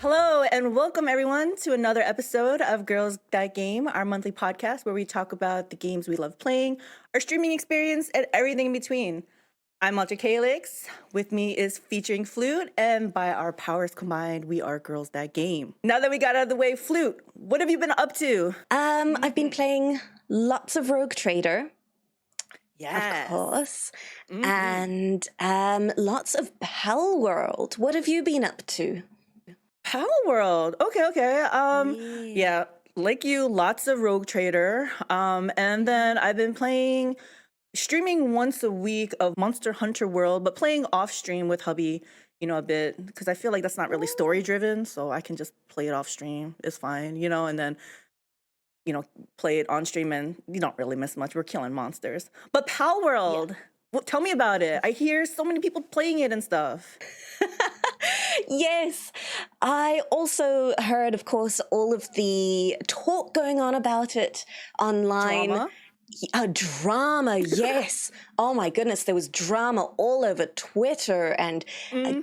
Hello and welcome everyone to another episode of Girls That Game, our monthly podcast where we talk about the games we love playing, our streaming experience, and everything in between. I'm AlteredCalyx. With me is featuringFlewt, and by our powers combined, we are Girls That Game. Now that we got out of the way, Flewt, what have you been up to? I've been playing lots of Rogue Trader. Yes. Of course. And lots of Palworld. What have you been up to? Palworld. Okay. Yeah, like you, lots of Rogue Trader. And then I've been streaming once a week of Monster Hunter World, but playing off stream with hubby, a bit, because I feel like that's not really story driven, so I can just play it off stream. It's fine, and then play it on stream, and you don't really miss much. We're killing monsters. But Palworld, tell me about it. I hear so many people playing it and stuff. Yes, I also heard, of course, all of the talk going on about it online. Drama, yes. Oh my goodness, there was drama all over Twitter and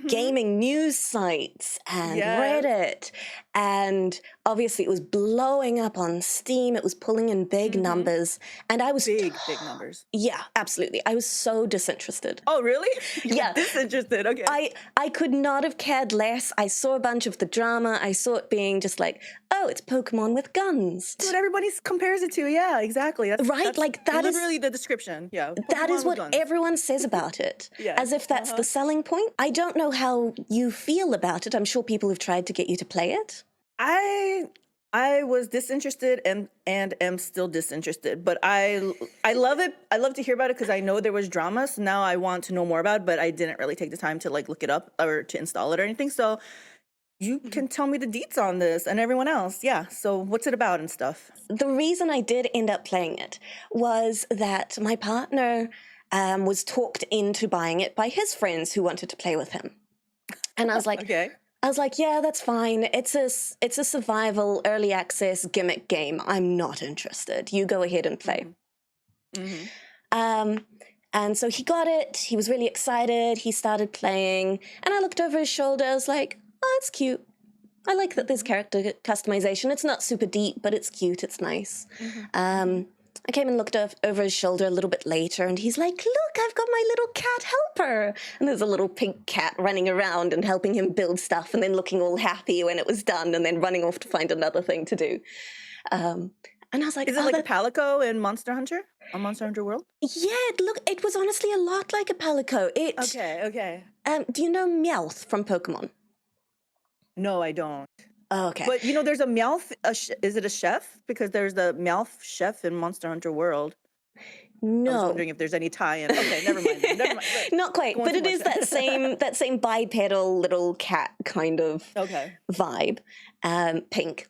gaming news sites and Reddit. And obviously it was blowing up on Steam. It was pulling in big numbers. And I was... Big numbers. Yeah, absolutely. I was so disinterested. Oh, really? Yeah. Disinterested, okay. I could not have cared less. I saw a bunch of the drama. I saw it being just like, oh, it's Pokemon with guns. That's what everybody compares it to. Yeah, exactly. That's that is literally the description. Yeah. Pokemon that is what everyone says about it. As if that's the selling point. I don't know how you feel about it. I'm sure people have tried to get you to play it. I was disinterested and am still disinterested, but I love it. I love to hear about it because I know there was drama, so now I want to know more about it, but I didn't really take the time to look it up or to install it or anything. So you can tell me the deets on this and everyone else. Yeah. So what's it about and stuff? The reason I did end up playing it was that my partner was talked into buying it by his friends who wanted to play with him. And I was like, okay. I was like, yeah, that's fine. It's a survival early access gimmick game. I'm not interested. You go ahead and play. And so he got it. He was really excited. He started playing. And I looked over his shoulder. I was like, oh, it's cute. I like that there's character customization. It's not super deep, but it's cute. It's nice. I came and looked over his shoulder a little bit later, and he's like, look, I've got my little cat helper. And there's a little pink cat running around and helping him build stuff and then looking all happy when it was done and then running off to find another thing to do. And I was like, is it like a Palico in Monster Hunter? On Monster Hunter World? Yeah, look, it was honestly a lot like a Palico. Okay. Do you know Meowth from Pokemon? No, I don't. Oh, okay. But there's a Meowth. Is it a chef? Because there's the Meowth chef in Monster Hunter World. No. I was wondering if there's any tie-in. Okay, never mind. Right. Not quite, but it is that same bipedal little cat kind of vibe, pink.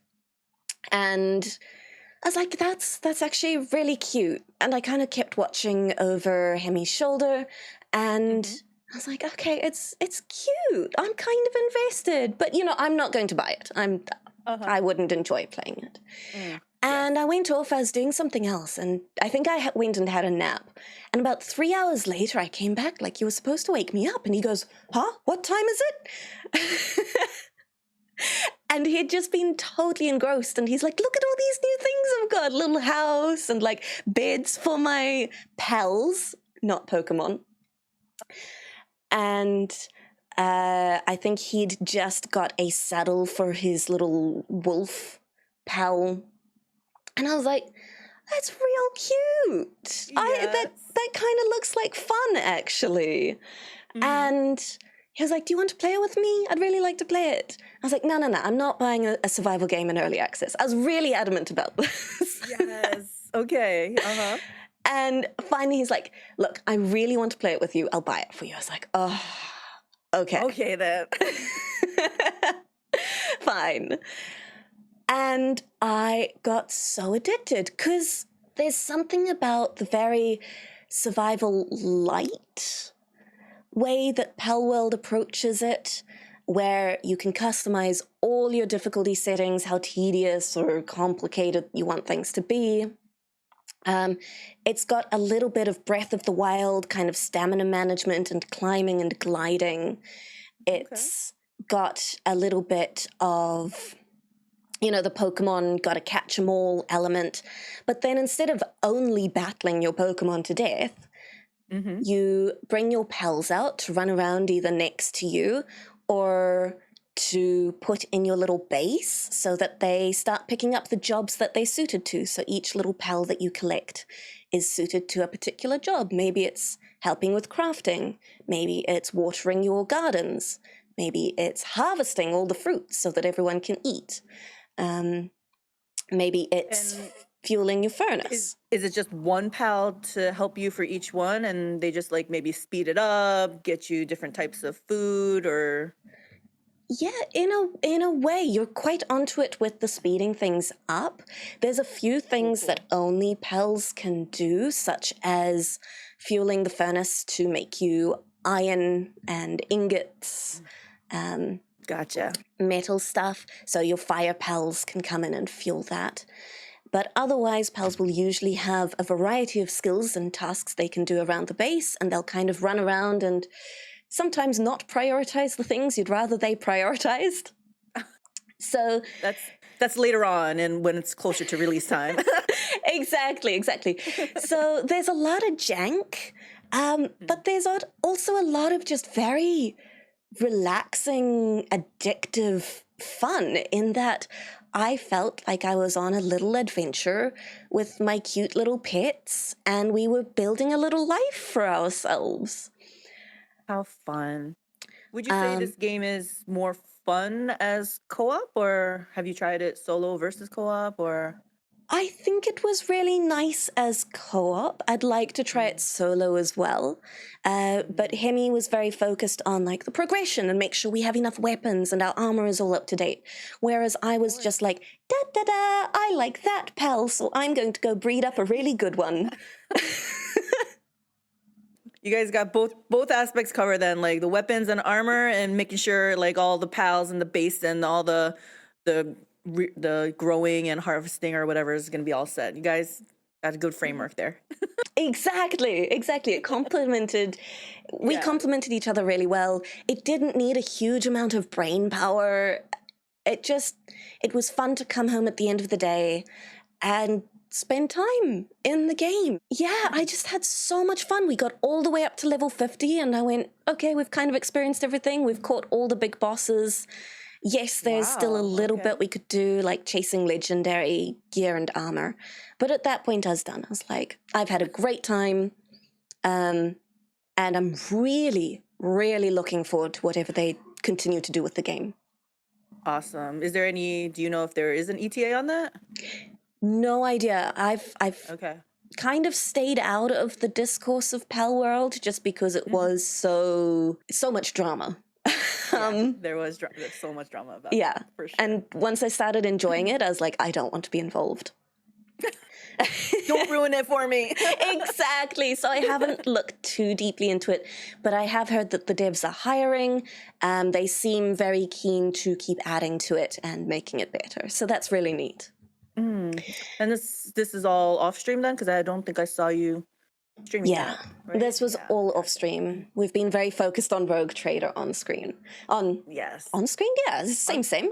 And I was like, that's actually really cute. And I kind of kept watching over Hemi's shoulder, and I was like, okay, it's cute. I'm kind of invested, but I'm not going to buy it. I wouldn't enjoy playing it. And I went off. I was doing something else, and I think I went and had a nap. And about 3 hours later, I came back like, you were supposed to wake me up. And he goes, huh? What time is it? And he had just been totally engrossed. And he's like, look at all these new things I've got. Little house and beds for my pals, not Pokemon. And I think he'd just got a saddle for his little wolf pal. And I was like, that's real cute. Yes. That kind of looks like fun, actually. And he was like, do you want to play it with me? I'd really like to play it. I was like, no. I'm not buying a survival game in early access. I was really adamant about this. Yes. Okay. And finally he's like, look, I really want to play it with you. I'll buy it for you. I was like, oh, okay. Okay, then. Fine. And I got so addicted because there's something about the very survival light way that Palworld approaches it, where you can customize all your difficulty settings, how tedious or complicated you want things to be. It's got a little bit of Breath of the Wild kind of stamina management and climbing and gliding. It's got a little bit of, you know, the Pokemon got a catch 'em all element. But then instead of only battling your Pokemon to death, you bring your pals out to run around either next to you or to put in your little base so that they start picking up the jobs that they're suited to. So each little pal that you collect is suited to a particular job. Maybe it's helping with crafting. Maybe it's watering your gardens. Maybe it's harvesting all the fruits so that everyone can eat. Maybe it's fueling your furnace. Is it just one pal to help you for each one, and they just like maybe speed it up, get you different types of food, or? Yeah, in a way, you're quite onto it with the speeding things up. There's a few things that only pals can do, such as fueling the furnace to make you iron and ingots. Gotcha. Metal stuff, so your fire pals can come in and fuel that. But otherwise, pals will usually have a variety of skills and tasks they can do around the base, and they'll kind of run around and sometimes not prioritize the things you'd rather they prioritized. So that's later on, and when it's closer to release time. Exactly. So there's a lot of jank, but there's also a lot of just very relaxing, addictive fun in that I felt like I was on a little adventure with my cute little pets, and we were building a little life for ourselves. How fun. Would you say this game is more fun as co-op, or have you tried it solo versus co-op, or? I think it was really nice as co-op. I'd like to try it solo as well. But Hemi was very focused on like the progression and make sure we have enough weapons and our armor is all up to date. Whereas I was just like, da-da-da, I like that, pal, so I'm going to go breed up a really good one. You guys got both aspects covered then, like the weapons and armor, and making sure like all the pals and the base and all the growing and harvesting or whatever is going to be all set. You guys got a good framework there. Exactly. It complemented, we complemented each other really well. It didn't need a huge amount of brain power. It was fun to come home at the end of the day and spend time in the game. Yeah, I just had so much fun. We got all the way up to level 50 and I went, okay, we've kind of experienced everything. We've caught all the big bosses. Yes, there's still a little bit we could do, like chasing legendary gear and armor. But at that point, I was done. I was like, I've had a great time. And I'm really, really looking forward to whatever they continue to do with the game. Awesome. Do you know if there is an ETA on that? No idea. I've kind of stayed out of the discourse of Palworld just because it was so much drama. There was so much drama about that, for sure. And once I started enjoying it, I was like, I don't want to be involved. Don't ruin it for me. Exactly. So I haven't looked too deeply into it, but I have heard that the devs are hiring. They seem very keen to keep adding to it and making it better. So that's really neat. And this is all off stream then, because I don't think I saw you streaming. Yeah, right? This was all off stream. We've been very focused on Rogue Trader on screen. On screen, yeah, same.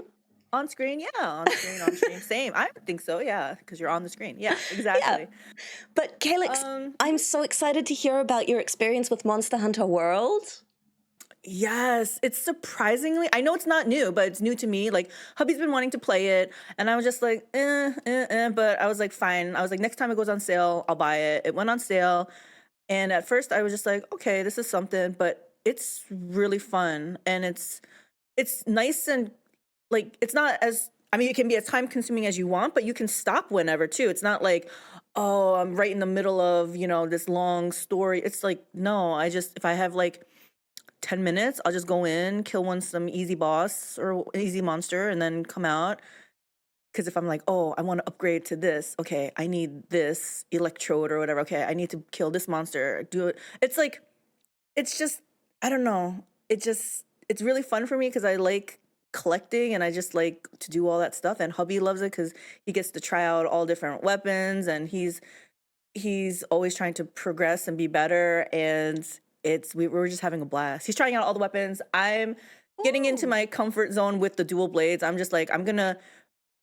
On screen, yeah, on screen, same. I think so, yeah, because you're on the screen. Yeah, exactly. Yeah. But Calyx, I'm so excited to hear about your experience with Monster Hunter World. Yes, it's surprisingly, I know it's not new, but it's new to me. Like, hubby's been wanting to play it, and I was just like, but I was like, fine. I was like, next time it goes on sale, I'll buy it. It went on sale, and at first I was just like, okay, this is something, but it's really fun, and it's nice, and like, it's not as, I mean, it can be as time consuming as you want, but you can stop whenever too. It's not like, oh, I'm right in the middle of, this long story. It's like, no, if I have like 10 minutes, I'll just go in, kill some easy boss or easy monster, and then come out. Because if I'm like, oh, I want to upgrade to this, okay, I need this electrode or whatever, okay, I need to kill this monster, do it. It's like, it's just, I don't know. It's really fun for me because I like collecting and I just like to do all that stuff. And hubby loves it because he gets to try out all different weapons, and he's always trying to progress and be better. And we're just having a blast. He's trying out all the weapons. I'm getting into Ooh. my comfort zone with the dual blades. I'm just like, I'm gonna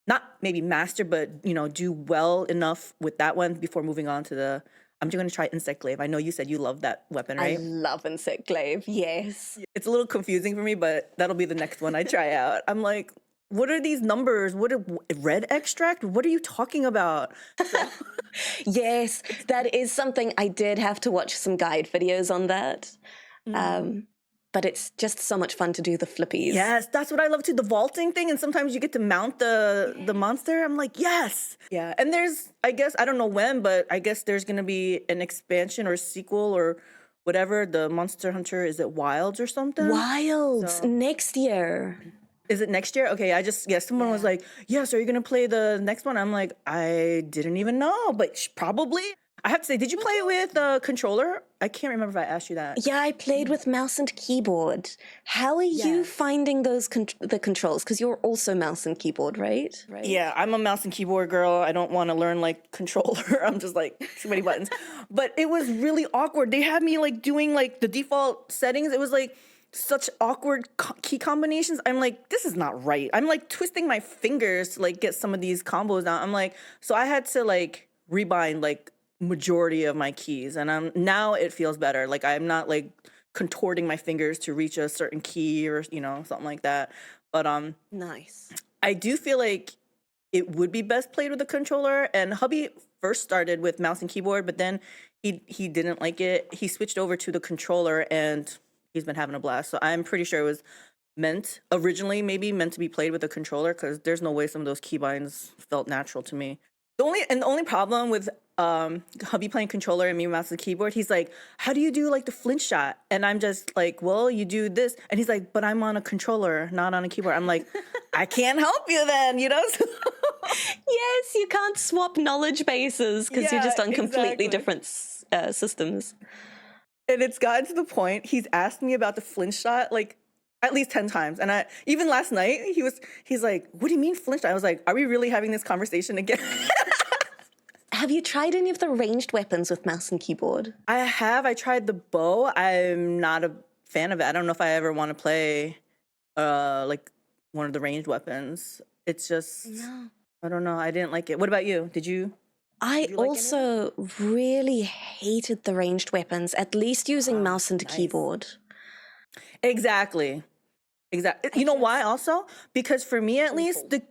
not maybe master, but do well enough with that one before moving on to the. I'm just gonna try insect glaive. I know you said you love that weapon, I right? love insect glaive. Yes. It's a little confusing for me, but that'll be the next one I try out. I'm like, what are these numbers? What are red extract? What are you talking about? So, Yes, that is something I did have to watch some guide videos on that. But it's just so much fun to do the flippies. yes, that's what I love too. The vaulting thing, and sometimes you get to mount the monster. I'm like, yes, yeah. And there's, I guess, I don't know when, but I guess there's gonna be an expansion or sequel or whatever. The Monster Hunter, is it Wilds or something? Wilds So- next year. Is it next year? Okay, someone was like, yes, are you gonna play the next one? I'm like, I didn't even know, but probably. I have to say, did you play it with a controller? I can't remember if I asked you that. Yeah, I played with mouse and keyboard. How are you finding those the controls? Because you're also mouse and keyboard, right? Yeah, I'm a mouse and keyboard girl. I don't want to learn like controller. I'm just like too many buttons. But it was really awkward. They had me like doing like the default settings. It was like such awkward key combinations. I'm like, this is not right. I'm like twisting my fingers to like get some of these combos out. I'm like, so I had to like rebind like majority of my keys, and now it feels better. Like I'm not like contorting my fingers to reach a certain key or something like that. But Nice. I do feel like it would be best played with a controller. And hubby first started with mouse and keyboard, but then he didn't like it. He switched over to the controller, and he's been having a blast. So I'm pretty sure it was originally meant to be played with a controller, because there's no way some of those keybinds felt natural to me. The only problem with hubby playing controller and me mouse and keyboard, he's like, how do you do like the flinch shot? And I'm just like, well, you do this. And he's like, but I'm on a controller, not on a keyboard. I'm like, I can't help you then, Yes, you can't swap knowledge bases because you're just on completely different systems. And it's gotten to the point he's asked me about the flinch shot like at least 10 times. And even last night, he's like, what do you mean flinch shot? I was like, are we really having this conversation again? Have you tried any of the ranged weapons with mouse and keyboard? I have. I tried the bow. I'm not a fan of it. I don't know if I ever want to play like one of the ranged weapons. It's just, I don't know. I didn't like it. What about you? Did you? I also really hated the ranged weapons, at least using mouse and keyboard. Exactly. You know why also? Because for me at least, the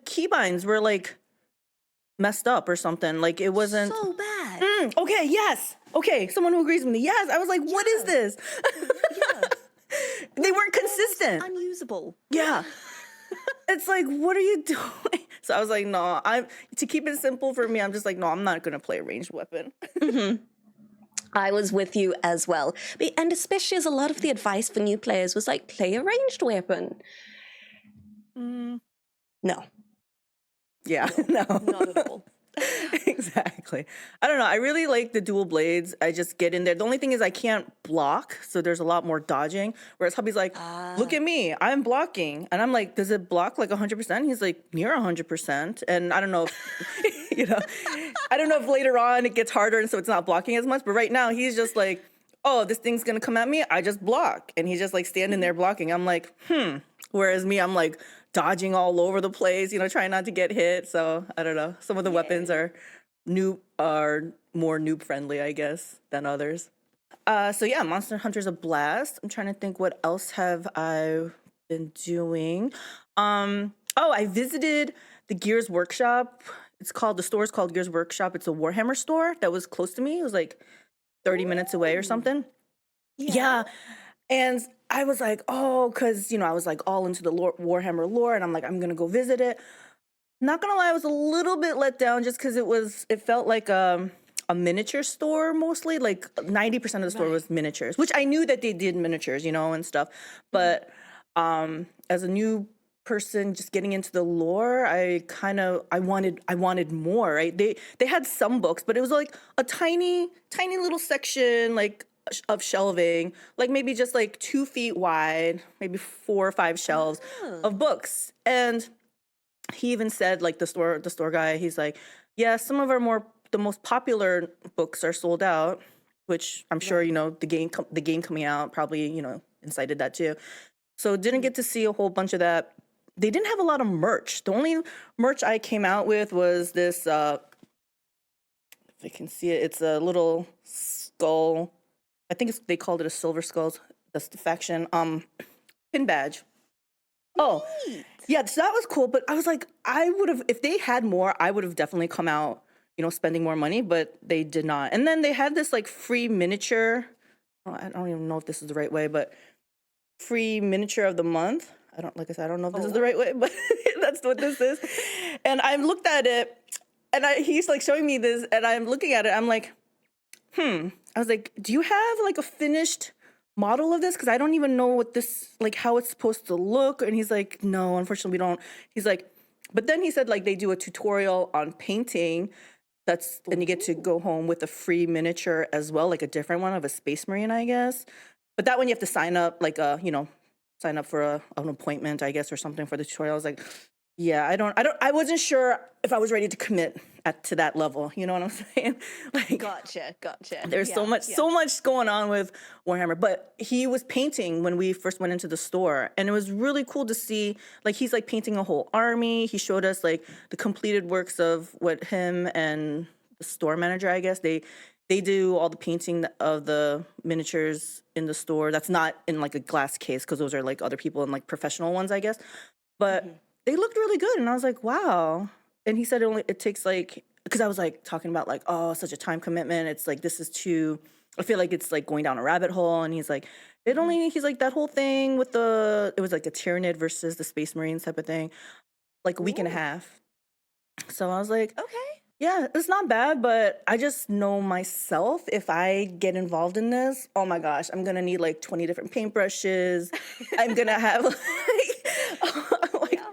keybinds were like messed up or something. Like it wasn't so bad. Okay, yes. Okay, someone who agrees with me. Yes. I was like, what is this? They weren't consistent. Unusable. Yeah. It's like, what are you doing? So I was like, no, to keep it simple for me, I'm just like, no, I'm not gonna play a ranged weapon. I was with you as well. And especially as a lot of the advice for new players was like, play a ranged weapon. No. Yeah, no. Not at all. Exactly. I don't know. I really like the dual blades. I just get in there. The only thing is I can't block, so there's a lot more dodging. Whereas hubby's like, look at me, I'm blocking. And I'm like, does it block like 100%? He's like, near 100%. And I don't know if, I don't know if later on it gets harder and so it's not blocking as much. But right now he's just like, oh, this thing's going to come at me. I just block. And he's just like standing there blocking. I'm like, Whereas me, I'm like dodging all over the place, trying not to get hit. So I don't know. Some of the weapons are more noob friendly, I guess, than others. So yeah, Monster Hunter's a blast. I'm trying to think what else have I been doing. I visited the Gears Workshop. The store is called Gears Workshop. It's a Warhammer store that was close to me. It was like 30 minutes away or something. Yeah. And I was like, because, I was like all into the Warhammer lore, and I'm like, I'm going to go visit it. Not going to lie, I was a little bit let down just because it felt like a miniature store mostly. Like 90% of the store was miniatures, which I knew that they did miniatures, and stuff. But as a new person just getting into the lore, I wanted more, right? They had some books, but it was like a tiny little section like of shelving, like maybe just like 2 feet wide, maybe 4 or 5 shelves of books. And he even said, like the store guy, he's like, yeah, some of the most popular books are sold out, which I'm sure the game coming out probably incited that too. So didn't get to see a whole bunch of that. They didn't have a lot of merch. The only merch I came out with was this, if I can see it, it's a little skull. I think they called it a silver skull. That's the faction. Pin badge. Oh, yeah, so that was cool. But I was like, I would have, if they had more, I would have definitely come out, spending more money, but they did not. And then they had this like free miniature. I don't even know if this is the right way, but free miniature of the month. Like I said, I don't know if this is the right way, but that's what this is. And I looked at it, and he's like showing me this, and I'm looking at it. I'm like, I was like, do you have like a finished model of this? Because I don't even know what this, like how it's supposed to look. And he's like, no, unfortunately we don't. He's like, but then he said like they do a tutorial on painting. And you get to go home with a free miniature as well, like a different one of a Space Marine, I guess. But that one you have to sign up, like sign up for an appointment, I guess, or something for the tutorial. I was like, yeah, I wasn't sure if I was ready to commit to that level. You know what I'm saying? Like, Gotcha. There's so much going on with Warhammer. But he was painting when we first went into the store, and it was really cool to see. Like, he's like painting a whole army. He showed us like the completed works of what him and the store manager, I guess, they do all the painting of the miniatures in the store. That's not in like a glass case, because those are like other people and like professional ones, I guess. But they looked really good, and I was like, wow. And he said it takes like, because I was like talking about like, oh, such a time commitment. It's like, this is too, I feel like it's like going down a rabbit hole. And he's like, he's like that whole thing with it was like a Tyranid versus the Space Marines type of thing, like a week and a half. So I was like, okay. Yeah, it's not bad, but I just know myself, if I get involved in this, oh my gosh, I'm going to need like 20 different paintbrushes. I'm going to have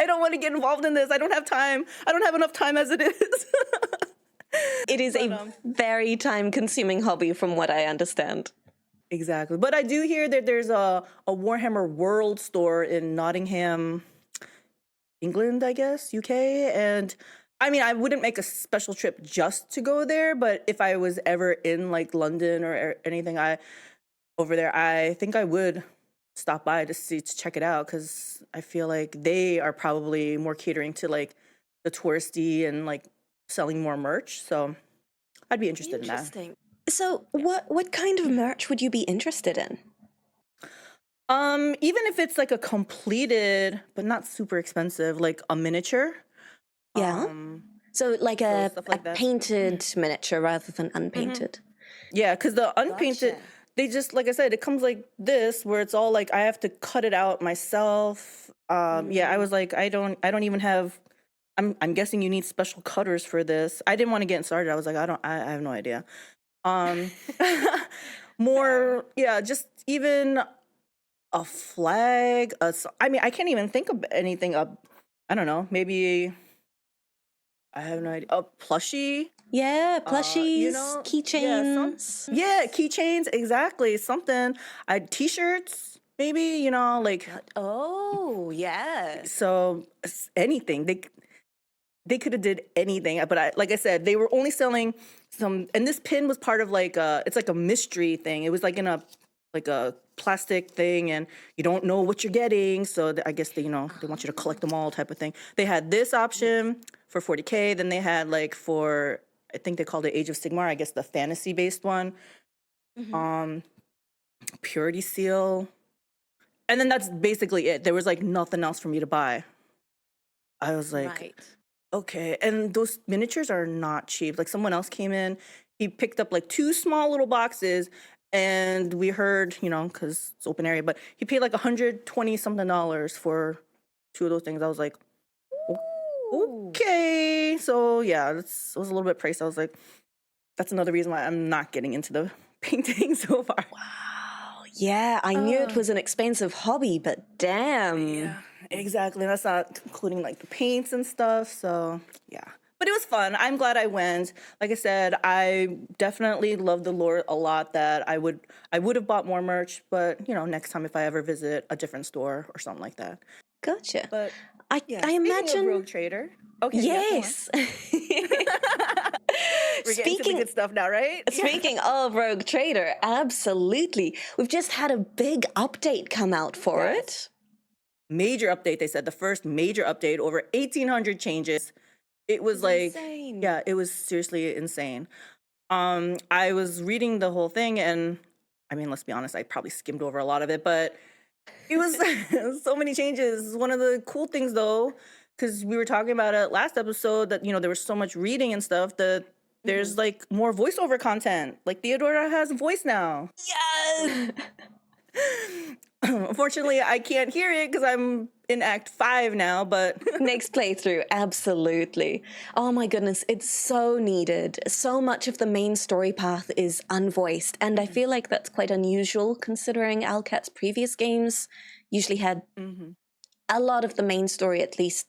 I don't want to get involved in this. I don't have time. I don't have enough time as it is. It is a very time-consuming hobby from what I understand. Exactly. But I do hear that there's a Warhammer World store in Nottingham, England, I guess, UK, and I mean, I wouldn't make a special trip just to go there, but if I was ever in like London or anything over there, I think I would stop by to check it out, because I feel like they are probably more catering to like the touristy and like selling more merch. So I'd be interested in that. Interesting. So what kind of merch would you be interested in? Even if it's like a completed but not super expensive, like a miniature. Yeah. So like a painted miniature rather than unpainted. Yeah, because the unpainted, they just, like I said, it comes like this, where it's all like I have to cut it out myself. Yeah, I was like, I don't even have. I'm guessing you need special cutters for this. I didn't want to get started. I was like, I have no idea. More, yeah, just even a flag. I mean, I can't even think of anything. I don't know, maybe. I have no idea. A plushie. Yeah, plushies, keychains. Yeah, keychains, exactly. Something. T-shirts, maybe, like. Oh, yeah. So anything. They could have did anything, but like I said, they were only selling some, and this pin was part of like it's like a mystery thing. It was like in a plastic thing, and you don't know what you're getting. So I guess they want you to collect them all type of thing. They had this option for $40K. Then they had like for, I think they called it Age of Sigmar, I guess the fantasy based one. Purity seal. And then that's basically it. There was like nothing else for me to buy. I was like, okay. And those miniatures are not cheap. Like someone else came in, he picked up like 2 small little boxes, and we heard, because it's open area, but he paid like $120 something for 2 of those things. I was like, okay. So yeah, it was a little bit pricey. I was like, that's another reason why I'm not getting into the painting so far. Wow. Yeah, I knew it was an expensive hobby, but damn. Yeah, exactly. That's not including like the paints and stuff. So yeah. But it was fun. I'm glad I went. Like I said, I definitely love the lore a lot, that I would have bought more merch, but next time if I ever visit a different store or something like that. Gotcha. But I imagine of Rogue Trader. Okay. Yes. We're getting to the good stuff now, right? Speaking of Rogue Trader, absolutely. We've just had a big update come out for it. major update. They said the first major update, over 1,800 changes. It was like, insane. yeah, it was seriously insane. I was reading the whole thing, and I mean, let's be honest, I probably skimmed over a lot of it, but it was so many changes. One of the cool things, though, because we were talking about it last episode, that there was so much reading and stuff, that there's like more voiceover content. Like Theodora has a voice now. Yes. Unfortunately, I can't hear it because I'm in Act 5 now, but next playthrough, absolutely. Oh my goodness, it's so needed. So much of the main story path is unvoiced, and I feel like that's quite unusual considering Alcat's previous games usually had a lot of the main story at least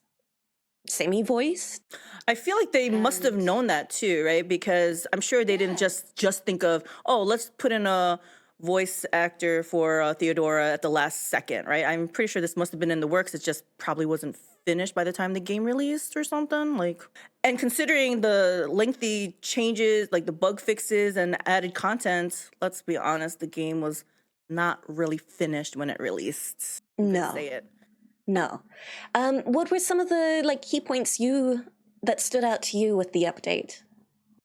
semi-voiced. I feel like they must have known that too, right? Because I'm sure they didn't just think of, oh, let's put in a voice actor for Theodora at the last second, right? I'm pretty sure this must have been in the works. It just probably wasn't finished by the time the game released or something. And considering the lengthy changes, like the bug fixes and added content, let's be honest, the game was not really finished when it released. No. Say it. No. What were some of the key points that stood out to you with the update?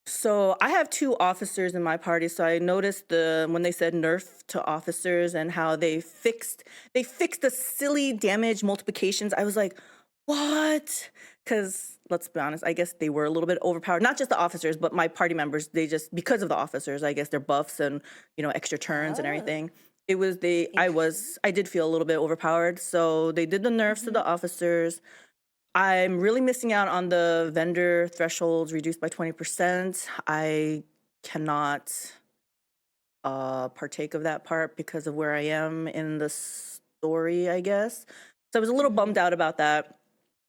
So I have 2 officers in my party, so I noticed when they said nerf to officers and how they fixed the silly damage multiplications. I was like, what? Because let's be honest, I guess they were a little bit overpowered. Not just the officers, but my party members. They just, because of the officers, I guess their buffs and extra turns and everything. It was I did feel a little bit overpowered. So they did the nerfs to the officers. I'm really missing out on the vendor thresholds reduced by 20%. I cannot partake of that part because of where I am in the story, I guess. So I was a little bummed out about that,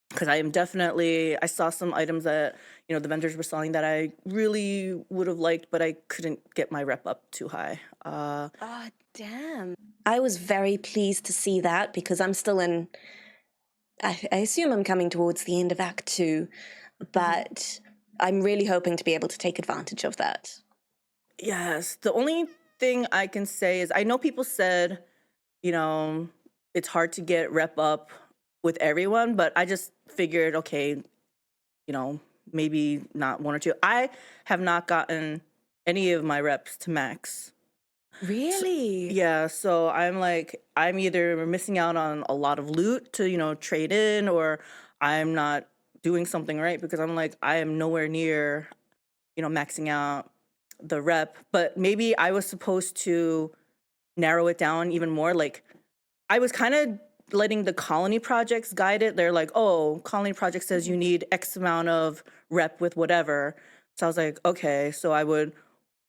because I saw some items that, the vendors were selling that I really would have liked, but I couldn't get my rep up too high. Oh, damn. I was very pleased to see that, because I'm still in... I assume I'm coming towards the end of Act 2, but I'm really hoping to be able to take advantage of that. Yes. The only thing I can say is, I know people said, it's hard to get rep up with everyone, but I just figured, okay, maybe not 1 or 2. I have not gotten any of my reps to max. Really? So I'm either missing out on a lot of loot to, trade in, or I'm not doing something right, because I am nowhere near, maxing out the rep. But maybe I was supposed to narrow it down even more. I was kind of letting the colony projects guide it. They're like, oh, colony project says you need X amount of rep with whatever. So I was like, okay, so I would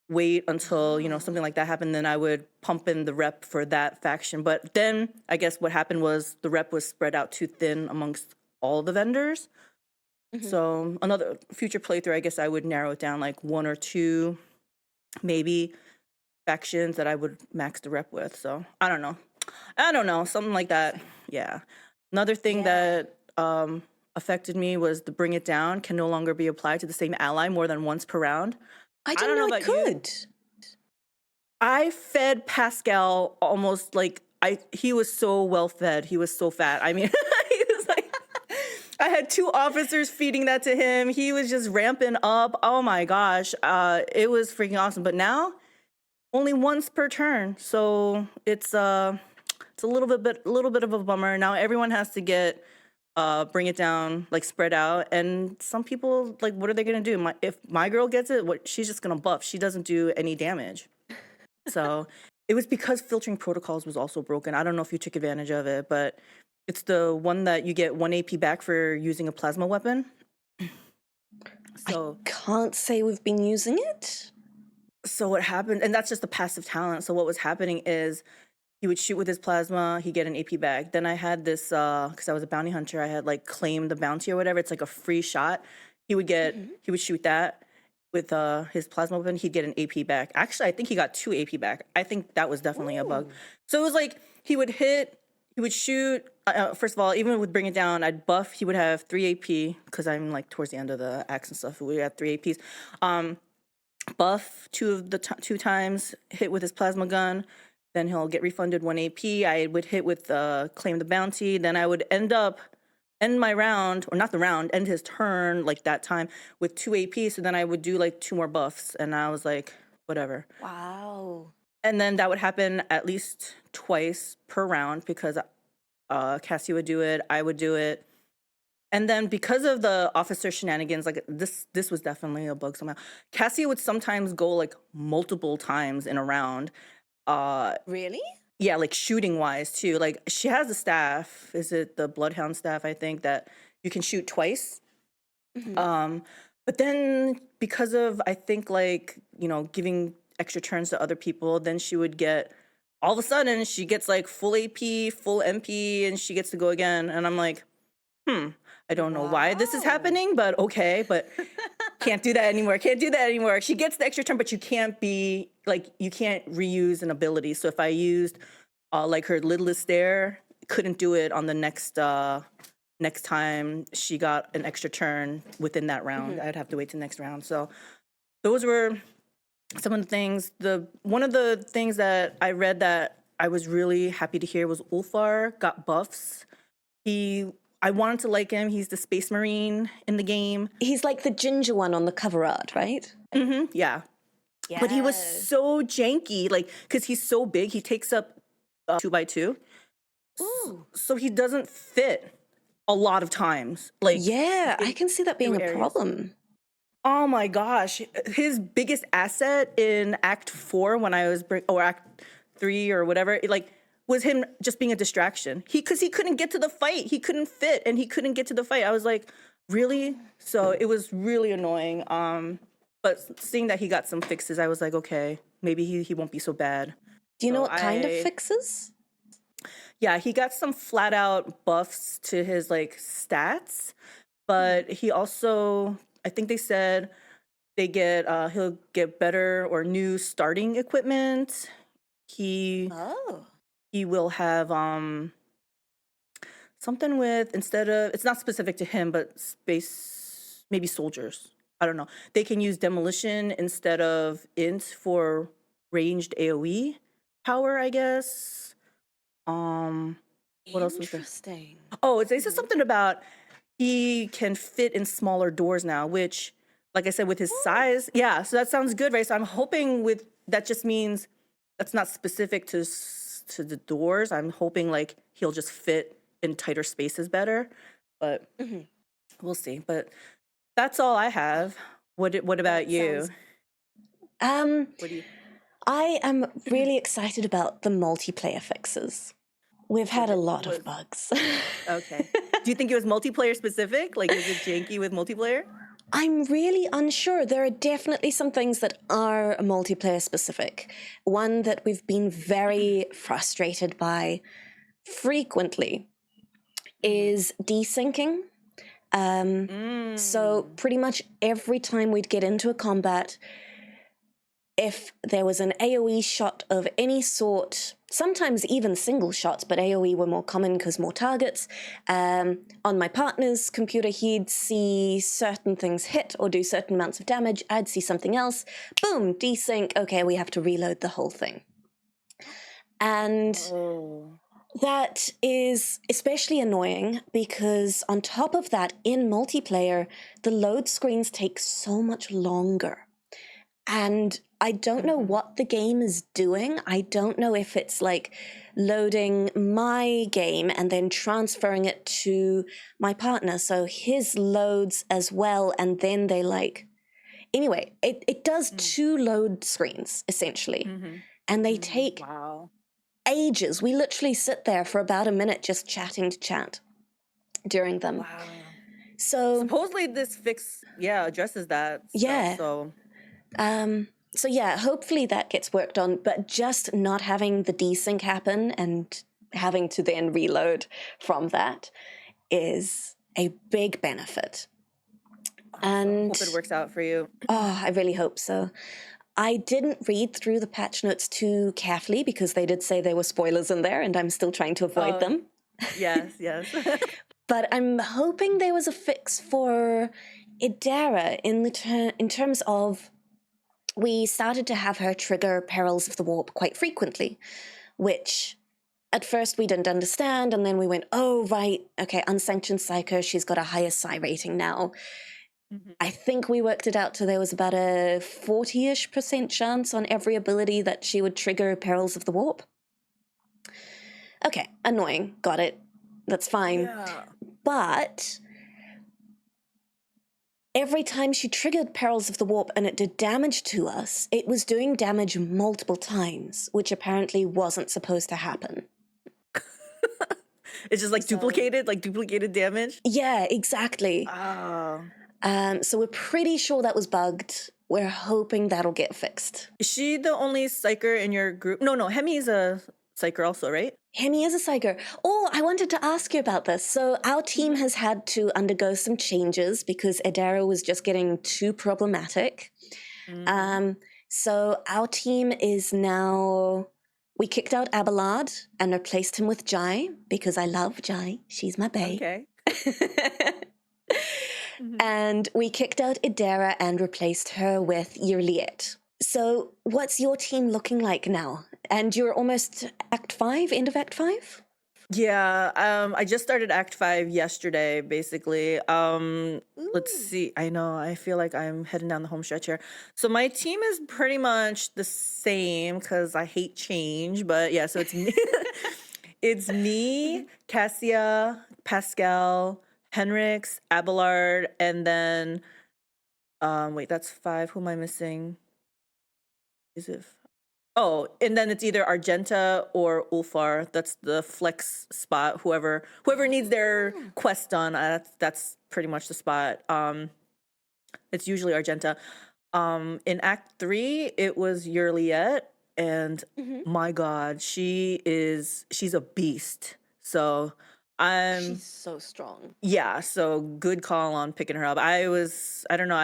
wait until something like that happened, then I would pump in the rep for that faction. But then I guess what happened was the rep was spread out too thin amongst all the vendors. So another future playthrough, I guess I would narrow it down, 1 or 2 maybe factions that I would max the rep with. So I don't know, something like that. Yeah. Another thing that affected me was the bring it down can no longer be applied to the same ally more than once per round. I don't know it could. I fed Pascal almost he was so well fed. He was so fat. I mean, he was I had 2 officers feeding that to him. He was just ramping up. Oh my gosh. It was freaking awesome. But now only once per turn. So it's a little bit of a bummer. Now everyone has to get bring it down, spread out, and some people what are they gonna do? If my girl gets it, she's just gonna buff. She doesn't do any damage. So it was because filtering protocols was also broken. I don't know if you took advantage of it, but it's the one that you get 1 AP back for using a plasma weapon. So I can't say we've been using it. So what happened, and that's just a passive talent. So what was happening is, he would shoot with his plasma, he'd get an AP back. Then I had this, because I was a bounty hunter, I had claimed the bounty or whatever. It's a free shot. He would shoot that with his plasma weapon, he'd get an AP back. Actually, I think he got 2 AP back. I think that was definitely a bug. So it was he would shoot. First of all, even with Bring It Down, I'd buff, he would have 3 AP, because I'm towards the end of the acts and stuff. We had 3 APs. Buff 2 of the 2 times, hit with his plasma gun, then he'll get refunded 1 AP. I would hit with claim the bounty. Then I would end my round, or not the round, end his turn like that time with 2 AP. So then I would do like 2 more buffs, and I was like, whatever. Wow. And then that would happen at least twice per round because Cassie would do it, I would do it. And then because of the officer shenanigans, like this was definitely a bug somehow. Cassie would sometimes go like multiple times in a round. Really? Yeah, like shooting wise too. Like she has a staff. Is it the Bloodhound staff? I think that you can shoot twice. But then because of, I think, like, giving extra turns to other people, then she would get, all of a sudden she gets like full AP, full MP, and she gets to go again. And I'm like, I don't know why this is happening, but okay, but can't do that anymore. Can't do that anymore. She gets the extra turn, but you can't reuse an ability. So if I used like her Littlest Stare, couldn't do it on the next time she got an extra turn within that round. I'd have to wait till next round. So those were some of the things. One of the things that I read that I was really happy to hear was Ulfar got buffs. I wanted to like him. He's the Space Marine in the game. He's like the ginger one on the cover art, right? Yeah. Yes. But he was so janky, like, because he's so big. He takes up 2x2. Ooh. So he doesn't fit a lot of times. Like, yeah, I can see that being a problem. Oh my gosh. His biggest asset in Act 4 when I was, or Act 3 or whatever, was him just being a distraction. Because he couldn't get to the fight. He couldn't fit and he couldn't get to the fight. I was like, really? So it was really annoying. But seeing that he got some fixes, I was like, okay, maybe he won't be so bad. Do you know what kind of fixes? Yeah, he got some flat out buffs to his like stats, but he also, I think they said he'll get better or new starting equipment. He will have something with, instead of, it's not specific to him, but space, maybe soldiers. I don't know. They can use demolition instead of int for ranged AoE power, I guess. What else was there? Interesting. Oh, it says something about he can fit in smaller doors now, which, like I said, with his size, yeah. So that sounds good, right? So I'm hoping that just means that's not specific to the doors. I'm hoping like he'll just fit in tighter spaces better, but we'll see. But that's all I have. What about you? What do you? I am really excited about the multiplayer fixes. We've had a lot of bugs. Okay. Do you think it was multiplayer specific? Like, is it janky with multiplayer? I'm really unsure. There are definitely some things that are multiplayer specific. One that we've been very frustrated by frequently is desyncing. So pretty much every time we'd get into a combat, if there was an AoE shot of any sort, sometimes even single shots, but AoE were more common because more targets, on my partner's computer, he'd see certain things hit or do certain amounts of damage. I'd see something else. Boom, desync. Okay, we have to reload the whole thing. And that is especially annoying because on top of that, in multiplayer, the load screens take so much longer. And I don't know what the game is doing. I don't know if it's like loading my game and then transferring it to my partner. So his loads as well. And then they anyway, it does 2 load screens essentially. And they take ages. We literally sit there for about a minute just chatting to chat during them. Wow. So supposedly this fix, addresses that stuff, so yeah, hopefully that gets worked on, but just not having the desync happen and having to then reload from that is a big benefit. And I hope it works out for you. Oh, I really hope so. I didn't read through the patch notes too carefully because they did say there were spoilers in there and I'm still trying to avoid them. Yes. But I'm hoping there was a fix for Idara in terms of we started to have her trigger Perils of the Warp quite frequently. which at first we didn't understand, and then we went, oh, right, okay, unsanctioned psycho, she's got a higher psi rating now. I think we worked it out to there was about a 40-ish% chance on every ability that she would trigger Perils of the Warp. Okay, annoying, got it, that's fine. Yeah. But every time she triggered Perils of the Warp and it did damage to us, it was doing damage multiple times, which apparently wasn't supposed to happen. It's just like duplicated damage? Yeah, exactly. Oh. So we're pretty sure that was bugged. We're hoping that'll get fixed. Is she the only psyker in your group? No, Hemi's a psyker also, right? Hemi is a psyker. Oh, I wanted to ask you about this. So our team has had to undergo some changes because Edera was just getting too problematic. So our team is now... We kicked out Abelard and replaced him with Jai because I love Jai. She's my bae. Okay. And we kicked out Edera and replaced her with Yurliet. So what's your team looking like now? And you're almost Act 5, end of Act 5? Yeah, I just started Act 5 yesterday, basically. Let's see. I know, I feel like I'm heading down the home stretch here. So my team is pretty much the same because I hate change, but yeah, so it's me. It's me, Cassia, Pascal, Henrix, Abelard, and then, wait, that's 5. Who am I missing? Is it... Oh, and then it's either Argenta or Ulfar. That's the flex spot. Whoever needs their quest done, that's pretty much the spot. It's usually Argenta. In Act 3, it was Yurliet, and my God, she's a beast. So she's so strong. Yeah, so good call on picking her up. I don't know,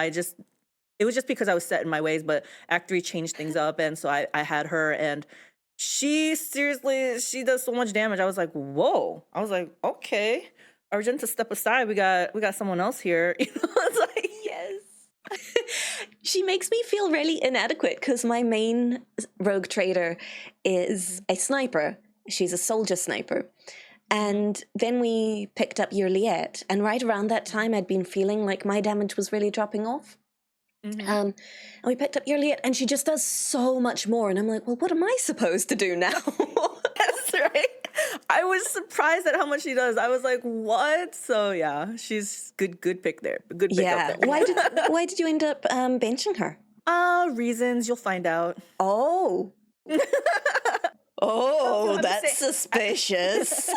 it was just because I was set in my ways, but Act 3 changed things up, and so I had her, and she does so much damage. I was like, whoa. I was like, okay, Argenta, step aside. We got someone else here. You know, it's like, yes. She makes me feel really inadequate because my main rogue trader is a sniper. She's a soldier sniper. And then we picked up Yurliet, and right around that time I'd been feeling like my damage was really dropping off. And we picked up Yurliet, and she just does so much more. And I'm like, well, what am I supposed to do now? That's right. I was surprised at how much she does. I was like, what? So yeah, she's good pick there. Good pick up there. Why did you end up benching her? Reasons, you'll find out. Oh. Oh, that's suspicious.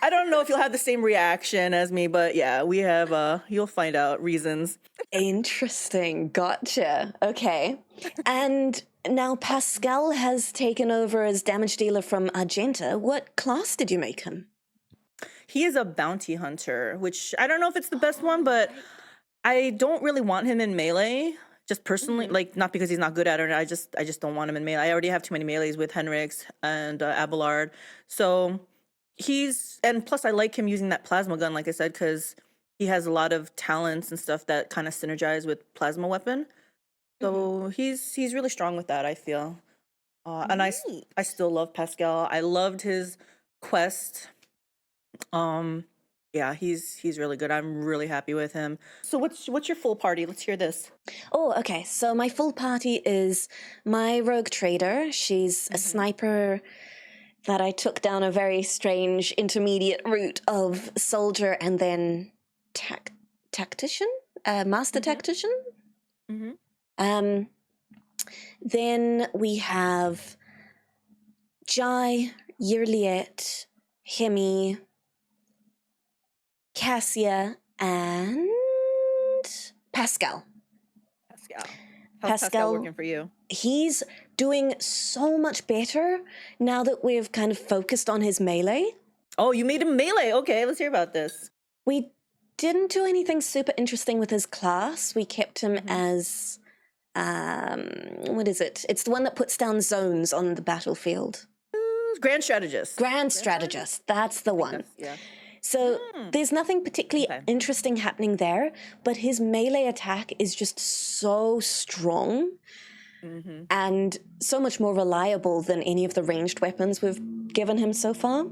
I don't know if you'll have the same reaction as me, but yeah, we have, you'll find out reasons. Interesting. Gotcha. Okay. And now Pascal has taken over as damage dealer from Argenta. What class did you make him? He is a bounty hunter, which I don't know if it's the best one, but I don't really want him in melee. Just personally, like, not because he's not good at it. I just don't want him in melee. I already have too many melees with Henrix and Abelard. So and plus I like him using that plasma gun, like I said, because he has a lot of talents and stuff that kind of synergize with plasma weapon. So he's really strong with that, I feel. And I still love Pascal. I loved his quest. Yeah, he's really good. I'm really happy with him. So what's your full party? Let's hear this. Oh, okay. So my full party is my rogue trader. She's a sniper that I took down a very strange intermediate route of soldier and then tactician, master tactician. Then we have Jai, Yurliet, Hemi, Cassia, and Pascal. How's Pascal working for you? He's doing so much better now that we've kind of focused on his melee. Oh, you made him melee. Okay, let's hear about this. We didn't do anything super interesting with his class. We kept him as, what is it? It's the one that puts down zones on the battlefield. Grand Strategist. Grand Strategist. That's the one. Yeah. So there's nothing particularly interesting happening there, but his melee attack is just so strong. and so much more reliable than any of the ranged weapons we've given him so far.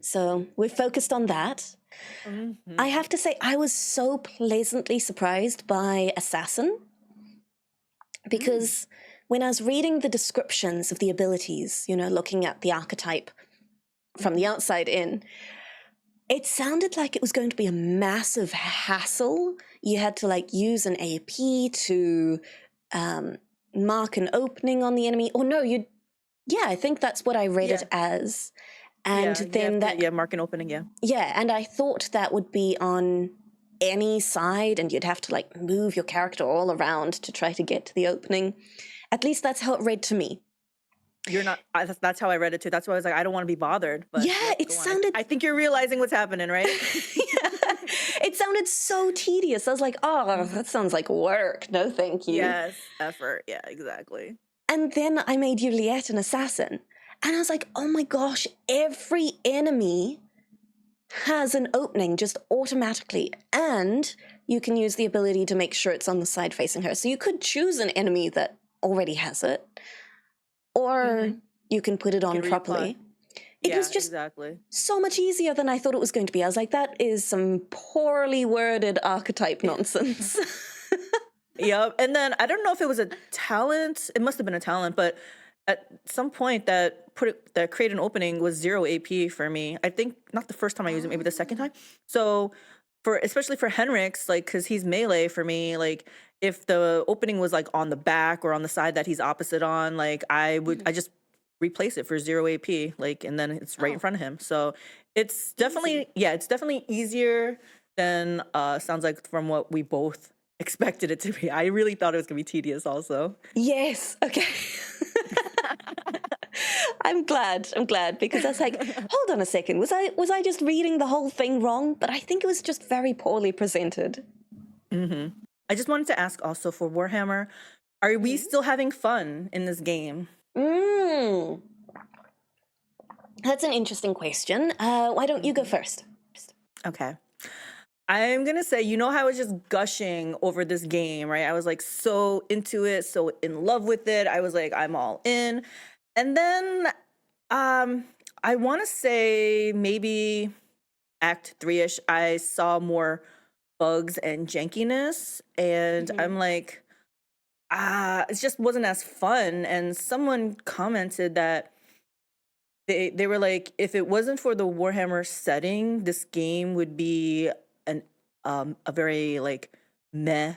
So we're focused on that. I have to say, I was so pleasantly surprised by Assassin, because when I was reading the descriptions of the abilities, you know, looking at the archetype from the outside in, it sounded like it was going to be a massive hassle. You had to like use an AP to mark an opening on the enemy. Or no, I think that's what I read it as. And then mark an opening, Yeah, and I thought that would be on any side, and you'd have to like move your character all around to try to get to the opening. At least that's how it read to me. You're not. That's how I read it too. That's why I was like, I don't want to be bothered. But yeah, it sounded. I think you're realizing what's happening, right? It sounded so tedious. I was like, oh, that sounds like work. No, thank you. Yes, effort. Yeah, exactly. And then I made Juliet an assassin, and I was like, oh my gosh, every enemy has an opening just automatically, and you can use the ability to make sure it's on the side facing her. So you could choose an enemy that already has it, or you can put it on properly. It was just so much easier than I thought it was going to be. I was like, that is some poorly worded archetype nonsense. Yep. And then I don't know if it was a talent. It must have been a talent, but at some point that create an opening was 0 AP for me. I think not the first time I used it, maybe the second time. So especially for Henrik's, like, cause he's melee for me, like if the opening was like on the back or on the side that he's opposite on, like I just replace it for 0 AP, like, and then it's right in front of him. So it's definitely, it's definitely easier than sounds like from what we both expected it to be. I really thought it was gonna be tedious also. Yes. Okay. I'm glad because I was like, hold on a second. Was I just reading the whole thing wrong? But I think it was just very poorly presented. I just wanted to ask also for Warhammer, are we still having fun in this game? That's an interesting question. Why don't you go first? Okay. I'm going to say, you know how I was just gushing over this game, right? I was like so into it, so in love with it. I was like, I'm all in. And then I want to say maybe Act 3-ish, I saw more bugs and jankiness. And I'm like, it just wasn't as fun. And someone commented that they were like, if it wasn't for the Warhammer setting, this game would be a very like meh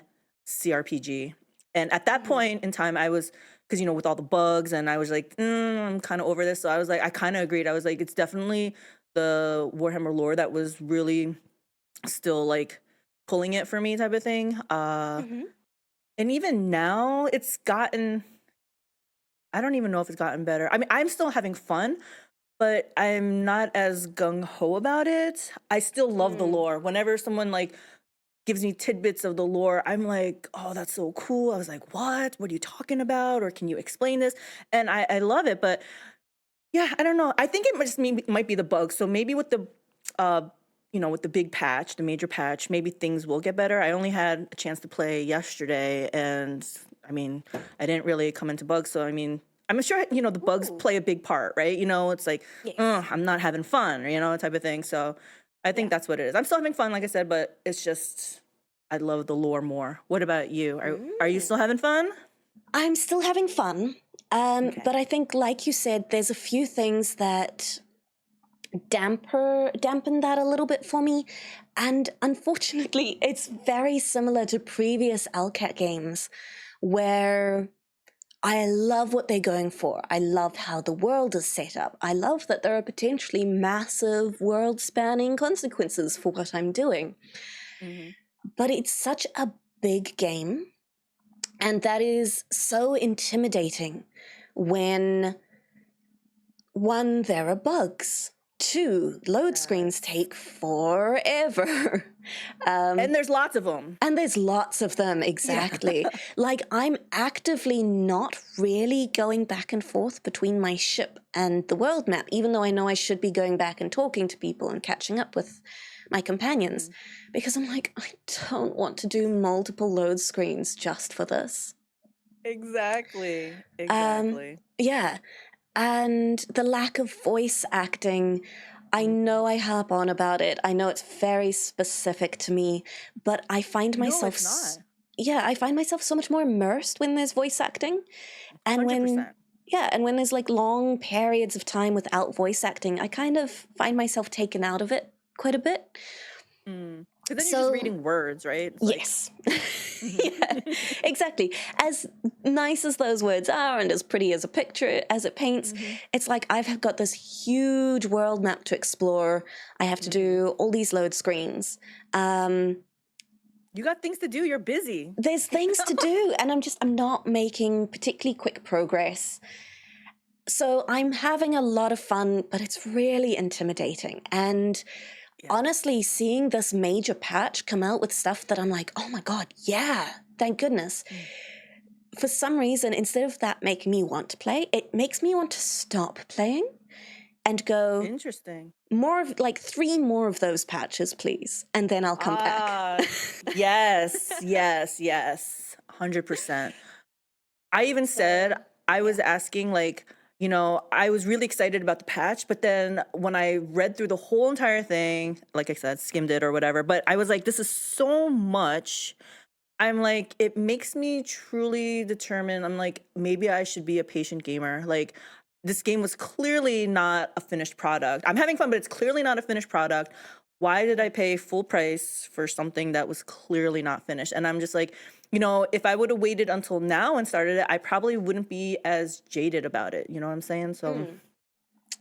CRPG. And at that point in time, I was, because with all the bugs, and I was like, I'm kind of over this. So I was like, I kind of agreed. I was like, it's definitely the Warhammer lore that was really still like pulling it for me, type of thing. And even now, it's gotten. I don't even know if it's gotten better. I mean, I'm still having fun, but I'm not as gung-ho about it. I still love the lore. Whenever someone like gives me tidbits of the lore, I'm like, oh, that's so cool. I was like, what are you talking about? Or can you explain this? And I love it. But yeah, I don't know. I think it might be the bugs. So maybe with the, with the big patch, the major patch, maybe things will get better. I only had a chance to play yesterday, and I mean, I didn't really come into bugs. So, I mean, I'm sure, the bugs play a big part, right? It's like, I'm not having fun, type of thing. So I think that's what it is. I'm still having fun, like I said, but it's just, I love the lore more. What about you? Are you still having fun? I'm still having fun. But I think, like you said, there's a few things that dampen that a little bit for me. And unfortunately, it's very similar to previous AlteredCalyx games, where I love what they're going for. I love how the world is set up. I love that there are potentially massive world-spanning consequences for what I'm doing. But it's such a big game, and that is so intimidating when, 1, there are bugs. 2, load screens take forever. And there's lots of them. And there's lots of them, exactly. Like, I'm actively not really going back and forth between my ship and the world map, even though I know I should be going back and talking to people and catching up with my companions, because I'm like, I don't want to do multiple load screens just for this. Exactly. Um, Exactly. yeah. And the lack of voice acting, I know I harp on about it. I know it's very specific to me, but I find No, myself, it's not. yeah, I find myself so much more immersed when there's voice acting. And when, 100%. yeah, and when there's like long periods of time without voice acting, I kind of find myself taken out of it quite a bit. Because then you're just So, reading words, right? It's like, yes. Yeah, exactly. As nice as those words are and as pretty as a picture as it paints, it's like I've got this huge world map to explore. I have to do all these load screens. You got things to do. You're busy. There's things to do, and I'm not making particularly quick progress. So I'm having a lot of fun, but it's really intimidating. And honestly, seeing this major patch come out with stuff that I'm like, oh my God, yeah, thank goodness. For some reason, instead of that making me want to play, it makes me want to stop playing and go, Interesting. more of like 3 more of those patches, please. And then I'll come back. Yes, yes, yes. 100%. I even said, I was asking, like, I was really excited about the patch, but then when I read through the whole entire thing, like I said, skimmed it or whatever, but I was like, this is so much. I'm like, it makes me truly determine. I'm like, maybe I should be a patient gamer. Like, this game was clearly not a finished product. I'm having fun, but it's clearly not a finished product. Why did I pay full price for something that was clearly not finished? And I'm just like, if I would have waited until now and started it, I probably wouldn't be as jaded about it. You know what I'm saying? So,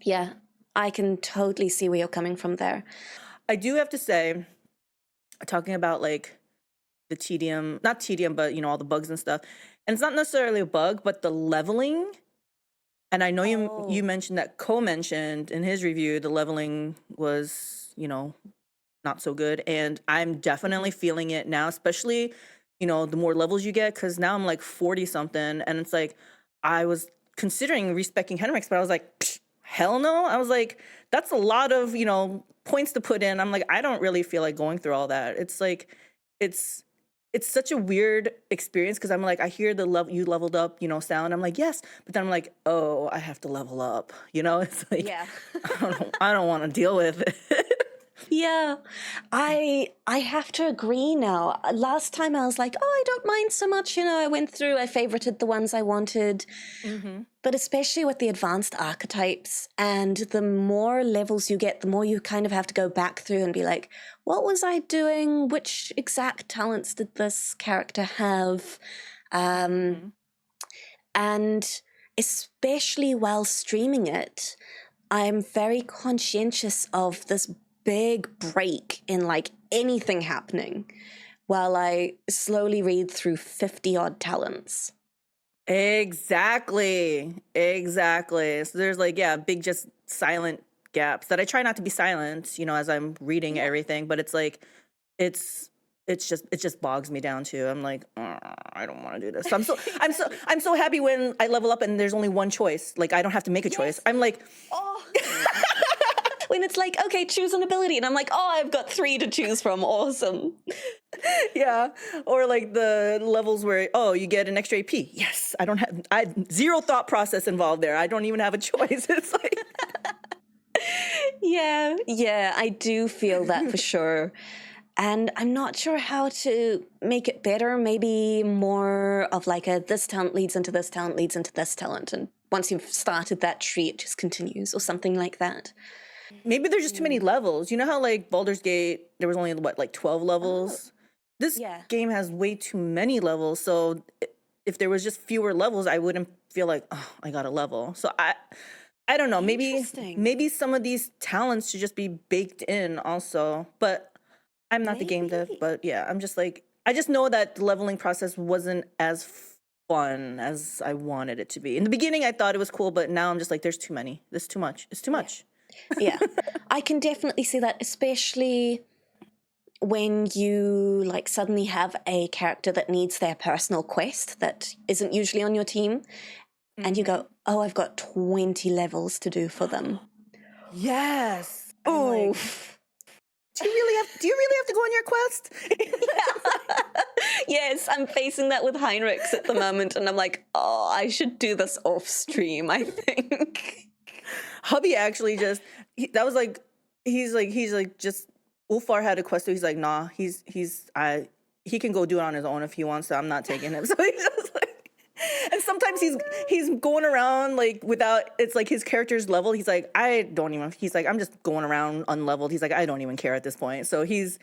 Yeah, I can totally see where you're coming from there. I do have to say, talking about like the tedium, not tedium, but all the bugs and stuff. And it's not necessarily a bug, but the leveling. And I know you mentioned that Ko mentioned in his review the leveling was, not so good. And I'm definitely feeling it now, especially, the more levels you get, because now I'm like 40 something. And it's like, I was considering respecing Henrik's, but I was like, hell no. I was like, that's a lot of, points to put in. I'm like, I don't really feel like going through all that. It's like, it's such a weird experience because I'm like, I hear the you leveled up, sound. I'm like, yes, but then I'm like, oh, I have to level up. It's like, Yeah. I don't want to deal with it. Yeah, I have to agree now. Last time I was like, oh, I don't mind so much. I went through, I favorited the ones I wanted. But especially with the advanced archetypes, and the more levels you get, the more you kind of have to go back through and be like, what was I doing? Which exact talents did this character have? And especially while streaming it, I'm very conscientious of this big break in like anything happening while I slowly read through 50 odd talents. Exactly. So there's like, big just silent gaps that I try not to be silent, as I'm reading everything, but it's like, it just bogs me down too. I'm like, I don't want to do this. So I'm so happy when I level up and there's only one choice. Like, I don't have to make a choice. I'm like, when it's like, okay, choose an ability, and I'm like, oh, I've got 3 to choose from. Awesome. Yeah. Or like the levels where, you get an extra AP. Yes. I zero thought process involved there. I don't even have a choice. It's like, yeah, I do feel that for sure. And I'm not sure how to make it better. Maybe more of like this talent leads into this talent leads into this talent. And once you've started that tree, it just continues or something like that. maybe there's just too many levels. You know how like Baldur's Gate, there was only like 12 levels? This game has way too many levels. So if there was just fewer levels, I wouldn't feel like, oh, I got a level. So I don't know. Maybe some of these talents should just be baked in also. But I'm not the game dev. But yeah, I'm just like, I just know that the leveling process wasn't as fun as I wanted it to be. In the beginning, I thought it was cool, but now I'm just like, there's too many. There's too much. It's too much. Yeah, I can definitely see that, especially when you like suddenly have a character that needs their personal quest that isn't usually on your team, and you go, oh, I've got 20 levels to do for them. Yes. Oof. Do you really have to go on your quest? Yes, I'm facing that with Heinrichs at the moment, and I'm like, oh, I should do this off stream, I think. Hubby actually just that was like he's like just Ulfar had a quest, so he's like, nah, he can go do it on his own if he wants to. I'm not taking him. So he's just like, and sometimes he's going around like without, it's like his character's level. He's like, he's like, I'm just going around unleveled. He's like, I don't even care at this point. So he's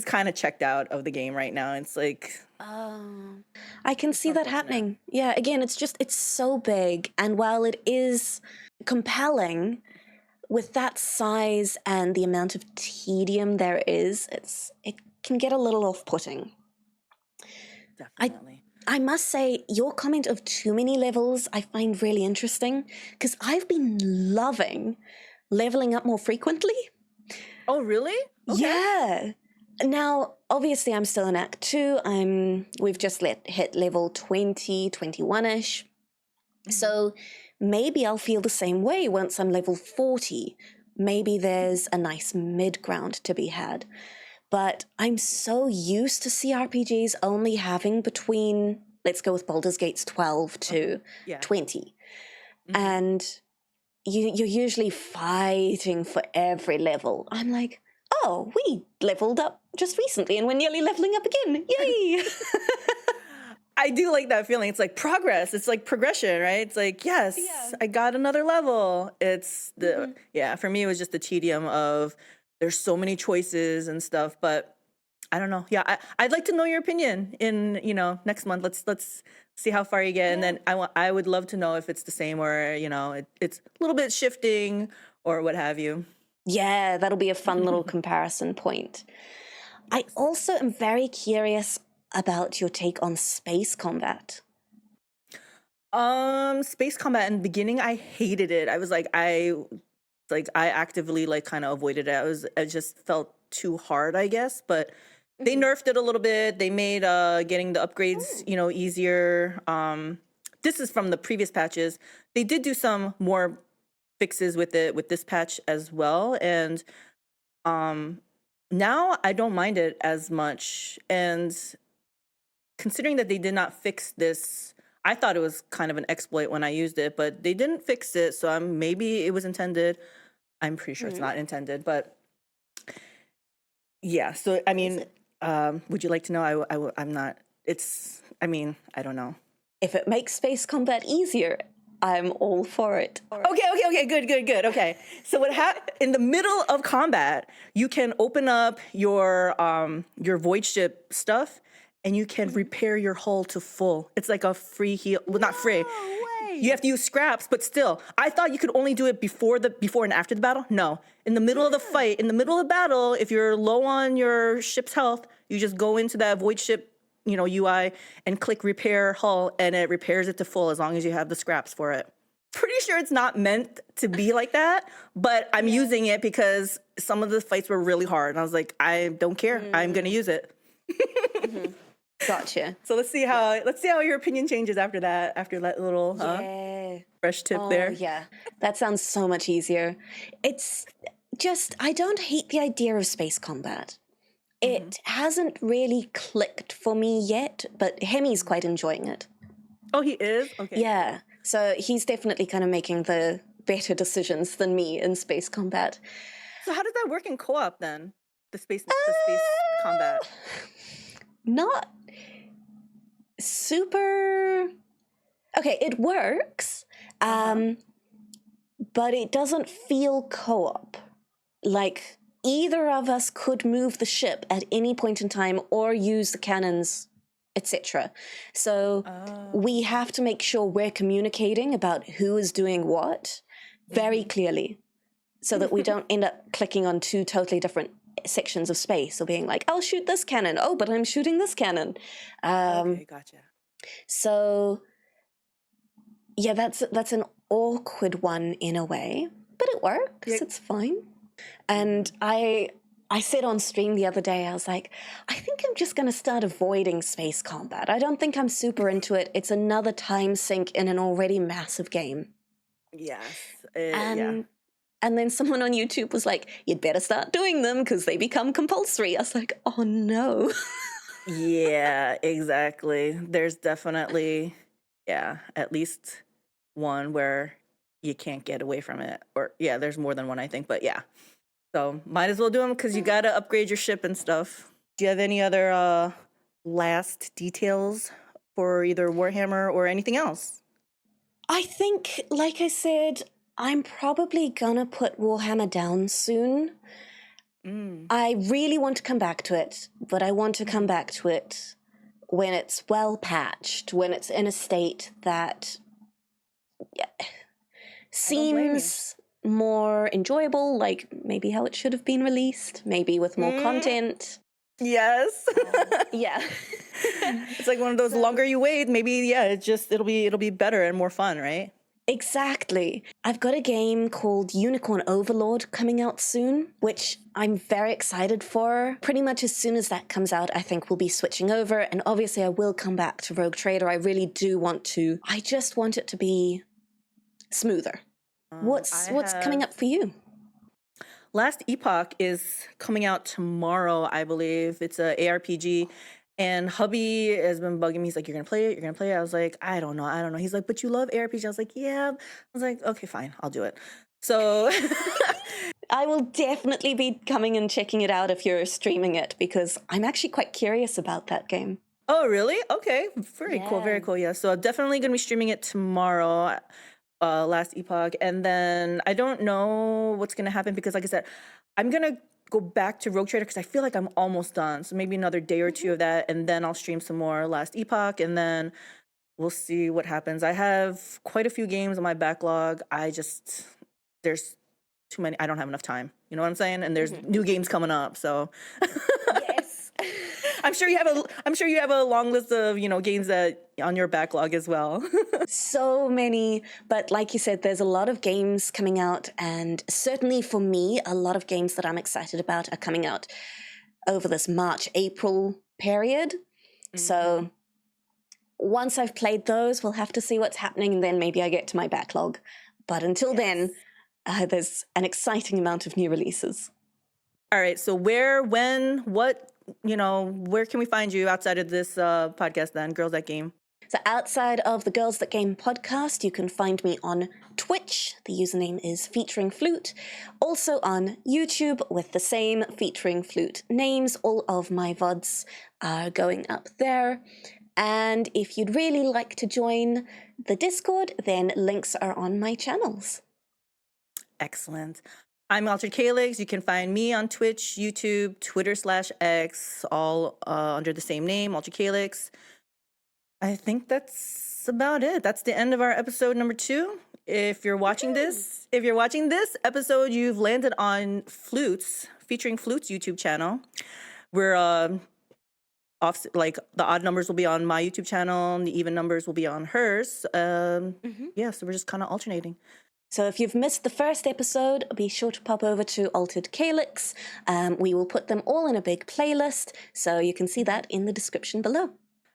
kind of checked out of the game right now. It's like, I can see that happening. Yeah, again, it's so big. And while it is compelling with that size and the amount of tedium there is, it can get a little off-putting. Definitely. I must say, your comment of too many levels I find really interesting, because I've been loving leveling up more frequently. Oh, really? Okay. Yeah. Now, obviously, I'm still in Act 2. We've just hit level 20, 21-ish. Mm-hmm. So maybe I'll feel the same way once I'm level 40. Maybe there's a nice mid-ground to be had. But I'm so used to CRPGs only having between, let's go with Baldur's Gate's 12 to 20. Mm-hmm. And you're usually fighting for every level. I'm like, oh, we leveled up just recently and we're nearly leveling up again. Yay! I do like that feeling. It's like progress. It's like progression, right? It's like, yes, I got another level. It's for me, it was just the tedium of there's so many choices and stuff, but I don't know. Yeah, I'd like to know your opinion in, next month. Let's see how far you get. And then I would love to know if it's the same or, it's a little bit shifting or what have you. Yeah, that'll be a fun little comparison point. I also am very curious about your take on space combat. Space combat in the beginning, I hated it. I was like, I actively kind of avoided it. It just felt too hard, I guess, but they nerfed it a little bit. They made getting the upgrades, easier. This is from the previous patches. They did do some more fixes with it with this patch as well, and now I don't mind it as much. And considering that they did not fix this, I thought it was kind of an exploit when I used it, but they didn't fix it, so maybe it was intended. I'm pretty sure it's not intended, but yeah. So I mean, would you like to know? I'm not. I don't know. If it makes space combat easier, I'm all for it. Okay. Good. Okay. So in the middle of combat, you can open up your void ship stuff, and you can repair your hull to full. It's like a free heal. Well, not free. You have to use scraps, but still. I thought you could only do it before and after the battle. No. In the middle of the fight, in the middle of the battle, if you're low on your ship's health, you just go into that void ship, UI and click repair hull, and it repairs it to full as long as you have the scraps for it. Pretty sure it's not meant to be like that, but I'm using it because some of the fights were really hard. And I was like, I don't care. I'm going to use it. Gotcha. So let's see how your opinion changes after that little fresh tip there. Yeah, that sounds so much easier. It's just, I don't hate the idea of space combat. It hasn't really clicked for me yet, but Hemi's quite enjoying it. Oh, he is? Okay. Yeah, so he's definitely kind of making the better decisions than me in space combat. So how does that work in co-op then? The space combat? Not super. Okay, it works, but it doesn't feel co-op. Like either of us could move the ship at any point in time or use the cannons, etc. So we have to make sure we're communicating about who is doing what very clearly, so that we don't end up clicking on two totally different sections of space, or being like, I'll shoot this cannon, oh, but I'm shooting this cannon. Okay, gotcha. So yeah, that's an awkward one in a way, but it works. Yeah. It's fine. And I said on stream the other day, I was like, I think I'm just going to start avoiding space combat. I don't think I'm super into it. It's another time sink in an already massive game. Yes. And then someone on YouTube was like, you'd better start doing them because they become compulsory. I was like, oh no. Yeah, exactly. There's definitely, yeah, at least one where you can't get away from it. Or, yeah, there's more than one, I think, but yeah. So might as well do them because you got to upgrade your ship and stuff. Do you have any other last details for either Warhammer or anything else? I think, like I said, I'm probably gonna put Warhammer down soon. I really want to come back to it, but I want to come back to it when it's well patched, when it's in a state that seems more enjoyable, like maybe how it should have been released, maybe with more content. Yes. Yeah. It's like one of those longer you wait, maybe it'll be better and more fun, right? Exactly. I've got a game called Unicorn Overlord coming out soon, which I'm very excited for. Pretty much as soon as that comes out, I think we'll be switching over. And obviously I will come back to Rogue Trader. I really do want to. I just want it to be smoother. What's coming up for you? Last Epoch is coming out tomorrow, I believe. It's a ARPG. And hubby has been bugging me. He's like, you're going to play it? You're going to play it? I was like, I don't know. He's like, but you love ARPG. I was like, yeah. I was like, okay, fine. I'll do it. So I will definitely be coming and checking it out if you're streaming it, because I'm actually quite curious about that game. Oh, really? Okay. Very cool. Very cool. Yeah. So definitely going to be streaming it tomorrow, Last Epoch. And then I don't know what's going to happen because, like I said, I'm going to go back to Rogue Trader because I feel like I'm almost done. So maybe another day or two of that, and then I'll stream some more Last Epoch, and then we'll see what happens. I have quite a few games on my backlog. There's too many. I don't have enough time. You know what I'm saying? And there's new games coming up. So Yes. I'm sure you have a long list of, games that on your backlog as well. So many, but like you said, there's a lot of games coming out, and certainly for me, a lot of games that I'm excited about are coming out over this March-April period. So once I've played those, we'll have to see what's happening, and then maybe I get to my backlog. But until then, there's an exciting amount of new releases. All right, so where, when, what, where can we find you outside of this podcast then, Girls That Game? So outside of the Girls That Game podcast, you can find me on Twitch. The username is featuringFlewt. Also on YouTube with the same featuringFlewt names. All of my VODs are going up there. And if you'd really like to join the Discord, then links are on my channels. Excellent. I'm AlteredCalyx. You can find me on Twitch, YouTube, Twitter/X, all under the same name, AlteredCalyx. I think that's about it. That's the end of our episode number 2. If you're watching this episode, you've landed on featuringFlewt's YouTube channel. We're off, like the odd numbers will be on my YouTube channel, and the even numbers will be on hers. Yeah, so we're just kind of alternating. So if you've missed the first episode, be sure to pop over to AlteredCalyx. We will put them all in a big playlist, so you can see that in the description below.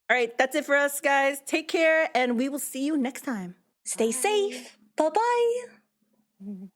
All right, that's it for us, guys. Take care, and we will see you next time. Stay safe. Bye-bye.